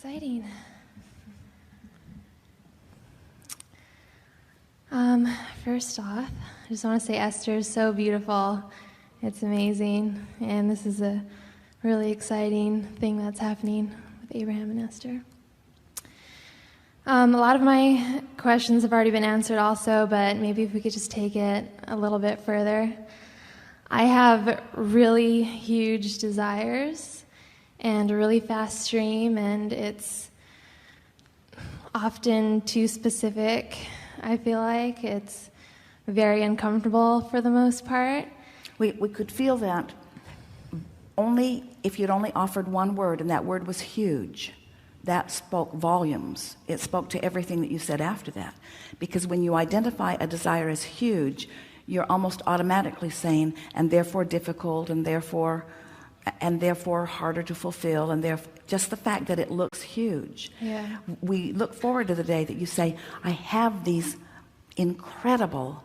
Exciting. First off, I just want to say Esther is so beautiful. It's amazing. And this is a really exciting thing that's happening with Abraham and Esther. A lot of my questions have already been answered also, but maybe if we could just take it a little bit further. I have really huge desires and a really fast stream, and it's often too specific. I feel like it's very uncomfortable for the most part. We could feel that only if you'd only offered one word, and that word was huge. That spoke volumes. It spoke to everything that you said after that. Because when you identify a desire as huge, you're almost automatically saying, and therefore difficult, and therefore harder to fulfill, and therefore just the fact that it looks huge. Yeah. We look forward to the day that you say, I have these incredible,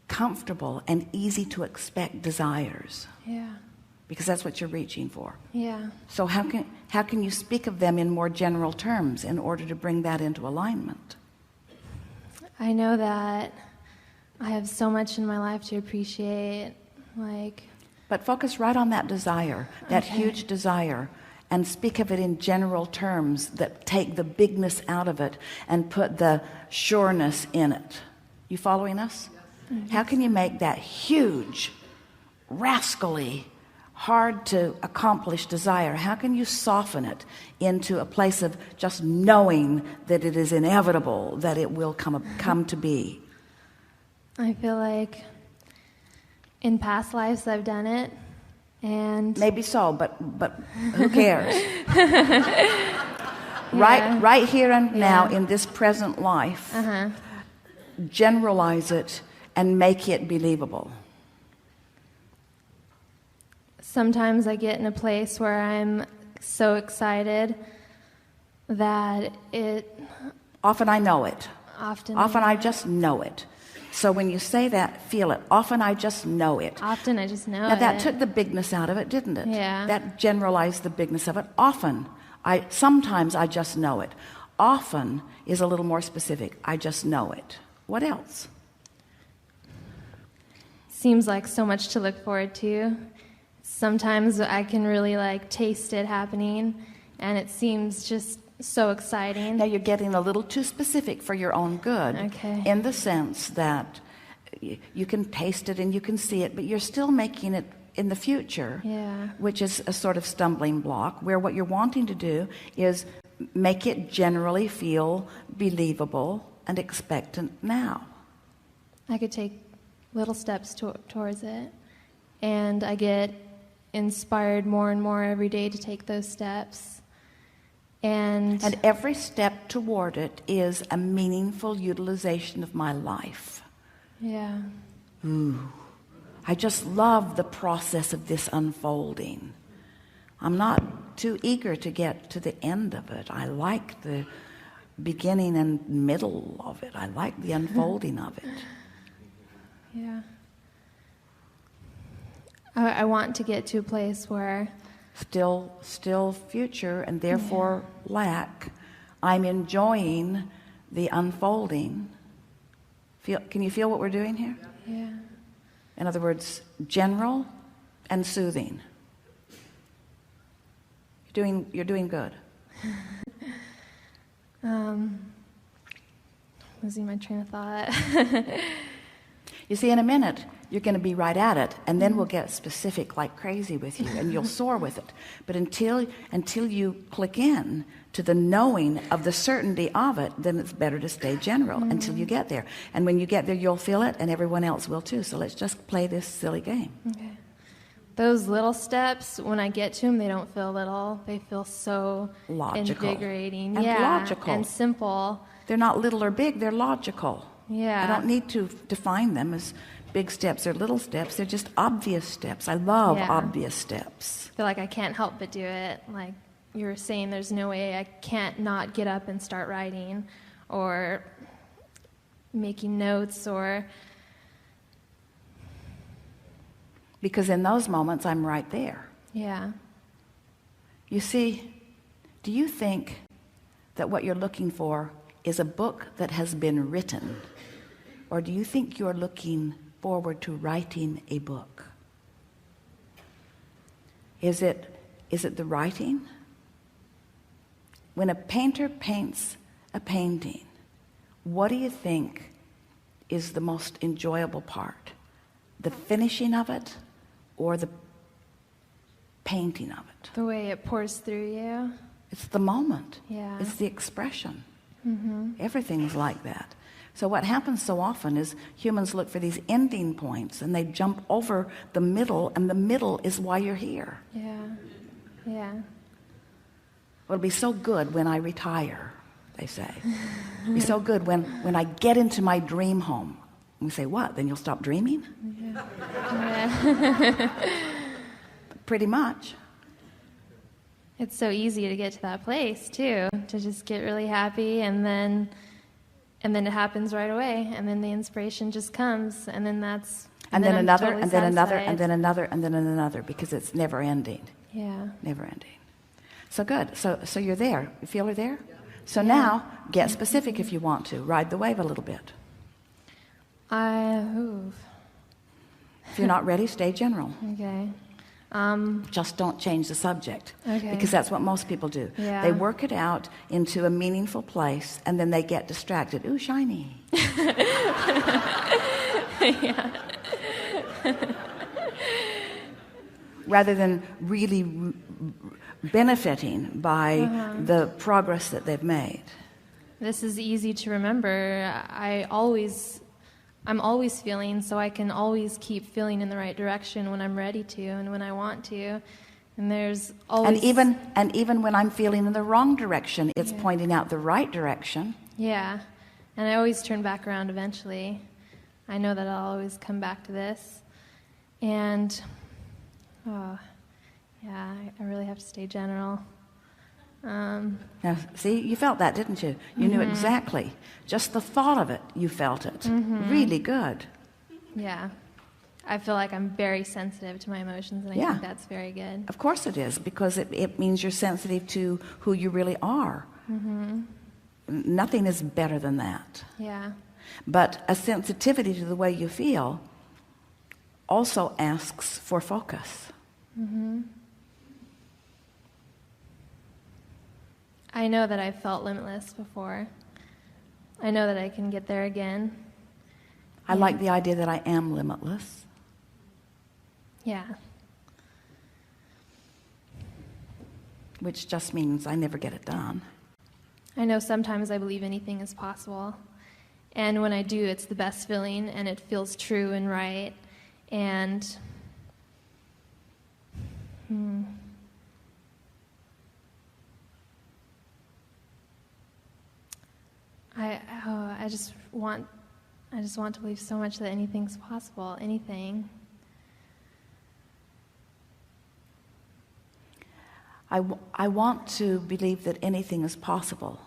comfortable, and easy to expect desires. Yeah. Because that's what you're reaching for. Yeah. So how can you speak of them in more general terms in order to bring that into alignment? I know that I have so much in my life to appreciate, But focus right on that desire, that Okay. huge desire, and speak of it in general terms that take the bigness out of it and put the sureness in it. You following us? Mm-hmm. How can you make that huge, rascally, hard to accomplish desire, how can you soften it into a place of just knowing that it is inevitable, that it will come to be? I feel like in past lives I've done it, and Maybe so, but who cares? Right here and now in this present life, generalize it and make it believable. sometimes I get in a place where I'm so excited that it Often I know it. often I just know it. So when you say that, feel it. Often I just know it. I just know Now that it. took the bigness out of it, didn't it? Yeah. That generalized the bigness of it. Sometimes I just know it. Often is a little more specific. I just know it. What else? Seems like so much to look forward to. Sometimes I can really taste it happening, and it seems just so exciting. Now you're getting a little too specific for your own good. Okay. In the sense that you can taste it and you can see it, but you're still making it in the future. Yeah. Which is a sort of stumbling block, where what you're wanting to do is make it generally feel believable and expectant now. I could take little steps towards it, and I get inspired more and more every day to take those steps. And every step toward it is a meaningful utilization of my life. yeah. Ooh, I just love the process of this unfolding. I'm not too eager to get to the end of it. I like the beginning and middle of it. I like the unfolding of it. Yeah. I want to get to a place where Still future, and therefore lack. I'm enjoying the unfolding. Can you feel what we're doing here? yeah. In other words, general and soothing. You're doing good. Losing my train of thought. You see, in a minute, you're going to be right at it, and then we'll get specific like crazy with you, and you'll soar with it. But until you click in to the knowing of the certainty of it, then it's better to stay general until you get there. And when you get there, you'll feel it, and everyone else will too. So let's just play this silly game. Okay. Those little steps, when I get to them, they don't feel little. They feel so Logical. invigorating. And logical. And simple. They're not little or big, they're logical. Yeah. I don't need to define them as big steps or little steps. They're just obvious steps. I love Yeah. obvious steps. I feel like I can't help but do it. Like you were saying, there's no way I can't not get up and start writing or making notes or... Because in those moments, I'm right there. Yeah. You see, do you think that what you're looking for is a book that has been written? Or do you think you're looking forward to writing a book? Is it the writing? When a painter paints a painting, what do you think is the most enjoyable part? The finishing of it or the painting of it? The way it pours through you. It's the moment. Yeah. It's the expression. Everything's like that. So what happens so often is humans look for these ending points and they jump over the middle, and the middle is why you're here. Yeah. Yeah. Well, it'll be so good when I retire, they say. It'll be so good when I get into my dream home. And we say, what? Then you'll stop dreaming? Yeah. Pretty much. It's so easy to get to that place too, to just get really happy, and then it happens right away, and then the inspiration just comes, and then and then I'm another, totally and then another, satisfied. and then another, and then another, because it's never ending. Yeah. Never ending. So good. So you're there. You feel her there? So now get specific if you want to. Ride the wave a little bit. Ooh. If you're not ready, stay general. Okay. Just don't change the subject. Okay. Because that's what most people do. Yeah. They work it out into a meaningful place, and then they get distracted. Ooh, shiny. Yeah. Rather than really benefiting by the progress that they've made. This is easy to remember. I'm always feeling, so I can always keep feeling in the right direction when I'm ready to and when I want to. And there's always... And even when I'm feeling in the wrong direction, it's pointing out the right direction. Yeah. And I always turn back around eventually. I know that I'll always come back to this. And, I really have to stay general. Now, see, you felt that, didn't you? You knew exactly. Just the thought of it, you felt it. Really good. Yeah. I feel like I'm very sensitive to my emotions, and I think that's very good. Of course it is, because it means you're sensitive to who you really are. Nothing is better than that. Yeah. But a sensitivity to the way you feel also asks for focus. I know that I've felt limitless before. I know that I can get there again. I like the idea that I am limitless. Yeah. Which just means I never get it done. I know sometimes I believe anything is possible. And when I do, it's the best feeling, and it feels true and right. And I just want to believe so much that anything's possible, anything. I want to believe that anything is possible,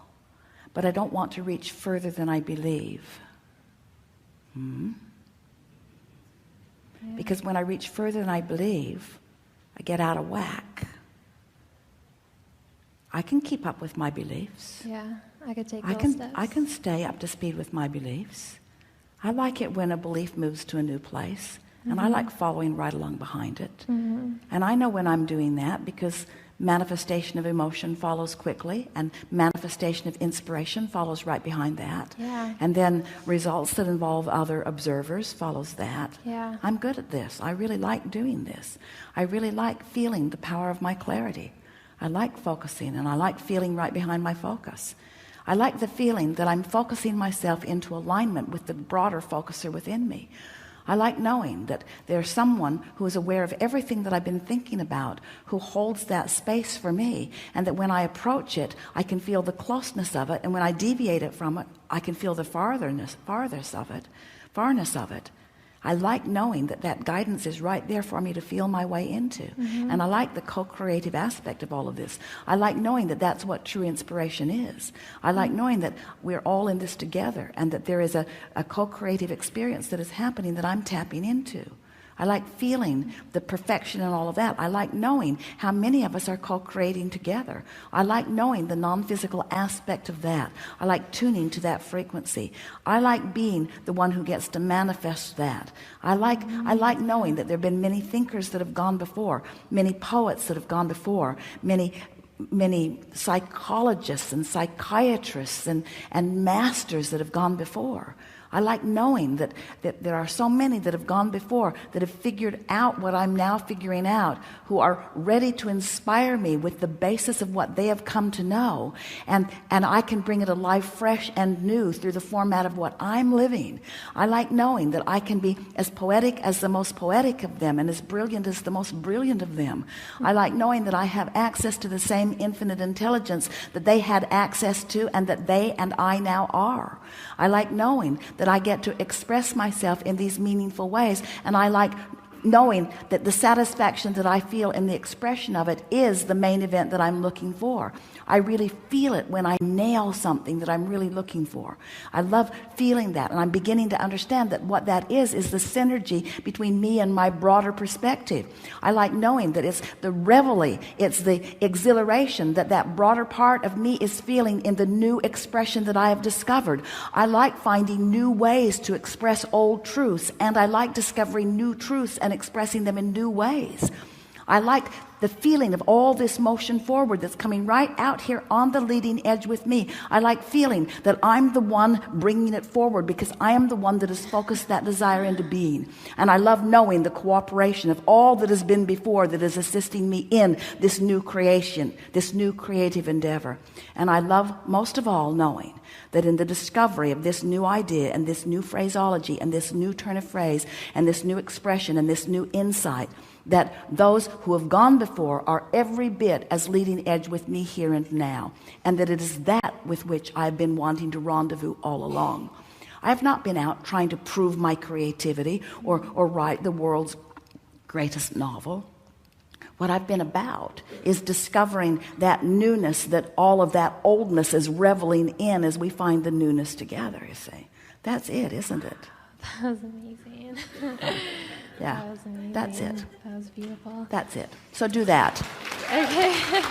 but I don't want to reach further than I believe. Because when I reach further than I believe, I get out of whack. I can keep up with my beliefs. Yeah, I could take little steps. I can stay up to speed with my beliefs. I like it when a belief moves to a new place, and I like following right along behind it. And I know when I'm doing that, because manifestation of emotion follows quickly, and manifestation of inspiration follows right behind that. Yeah. And then results that involve other observers follows that. Yeah. I'm good at this. I really like doing this. I really like feeling the power of my clarity. I like focusing, and I like feeling right behind my focus. I like the feeling that I'm focusing myself into alignment with the broader focuser within me. I like knowing that there's someone who is aware of everything that I've been thinking about, who holds that space for me, and that when I approach it, I can feel the closeness of it, and when I deviate it from it, I can feel the farness of it. I like knowing that that guidance is right there for me to feel my way into. And I like the co-creative aspect of all of this. I like knowing that that's what true inspiration is. I like knowing that we're all in this together, and that there is a co-creative experience that is happening that I'm tapping into. I like feeling the perfection and all of that. I like knowing how many of us are co-creating together. I like knowing the non-physical aspect of that. I like tuning to that frequency. I like being the one who gets to manifest that. I like knowing that there have been many thinkers that have gone before, many poets that have gone before, many psychologists and psychiatrists and masters that have gone before. I like knowing that there are so many that have gone before that have figured out what I'm now figuring out, who are ready to inspire me with the basis of what they have come to know, and I can bring it alive fresh and new through the format of what I'm living. I like knowing that I can be as poetic as the most poetic of them and as brilliant as the most brilliant of them. I like knowing that I have access to the same infinite intelligence that they had access to and that they and I now are. I like knowing that I get to express myself in these meaningful ways, and I like knowing that the satisfaction that I feel in the expression of it is the main event that I'm looking for. I really feel it when I nail something that I'm really looking for. I love feeling that, and I'm beginning to understand that what that is the synergy between me and my broader perspective. I like knowing that it's the reveille, it's the exhilaration that broader part of me is feeling in the new expression that I have discovered. I like finding new ways to express old truths, and I like discovering new truths and expressing them in new ways. I like the feeling of all this motion forward that's coming right out here on the leading edge with me. I like feeling that I'm the one bringing it forward because I am the one that has focused that desire into being. And I love knowing the cooperation of all that has been before that is assisting me in this new creation, this new creative endeavor. And I love most of all knowing that in the discovery of this new idea and this new phraseology and this new turn of phrase and this new expression and this new insight, that those who have gone before are every bit as leading edge with me here and now, and that it is that with which I've been wanting to rendezvous all along. I have not been out trying to prove my creativity or write the world's greatest novel. What I've been about is discovering that newness that all of that oldness is reveling in as we find the newness together, you see. That's it, isn't it? That was amazing. Yeah, That was amazing. that's it. That was beautiful. That's it. So do that. Okay.